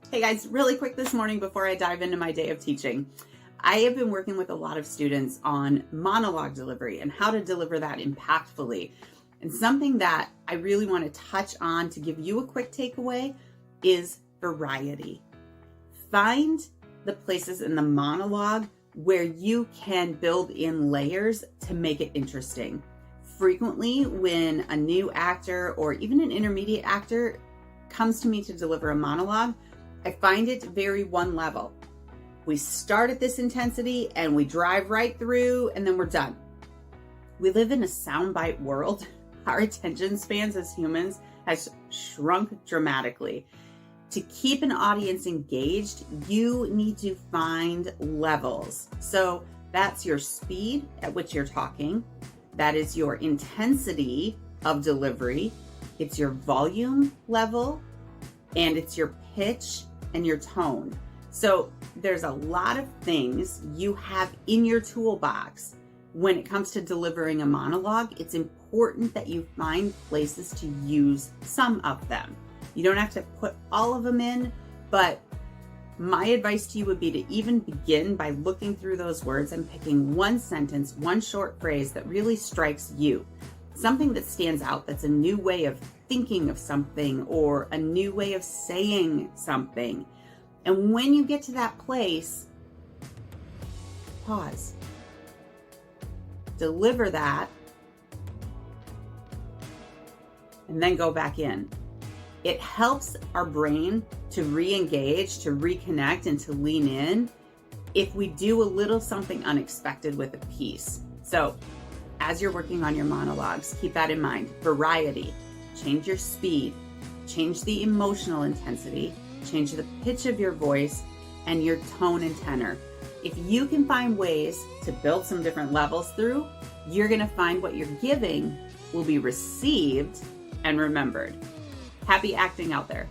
Hey guys, really quick this morning before I dive into my day of teaching. I have been working with a lot of students on monologue delivery and how to deliver that impactfully. And something that I really want to touch on to give you a quick takeaway is variety. Find the places in the monologue where you can build in layers to make it interesting. Frequently, when a new actor or even an intermediate actor comes to me to deliver a monologue, I find it very one level. We start at this intensity and we drive right through and then we're done. We live in a soundbite world. Our attention spans as humans has shrunk dramatically. To keep an audience engaged, you need to find levels. So that's your speed at which you're talking. That is your intensity of delivery. It's your volume level, and it's your pitch and your tone. So there's a lot of things you have in your toolbox when it comes to delivering a monologue. It's important that you find places to use some of them. You don't have to put all of them in, but my advice to you would be to even begin by looking through those words and picking one sentence, one short phrase that really strikes you. Something that stands out, that's a new way of thinking of something or a new way of saying something. And when you get to that place, pause. Deliver that, and then go back in. It helps our brain to re-engage, to reconnect, and to lean in if we do a little something unexpected with a piece. So as you're working on your monologues, keep that in mind. Variety. Change your speed, change the emotional intensity, change the pitch of your voice and your tone and tenor. If you can find ways to build some different levels through, you're gonna find what you're giving will be received and remembered. Happy acting out there.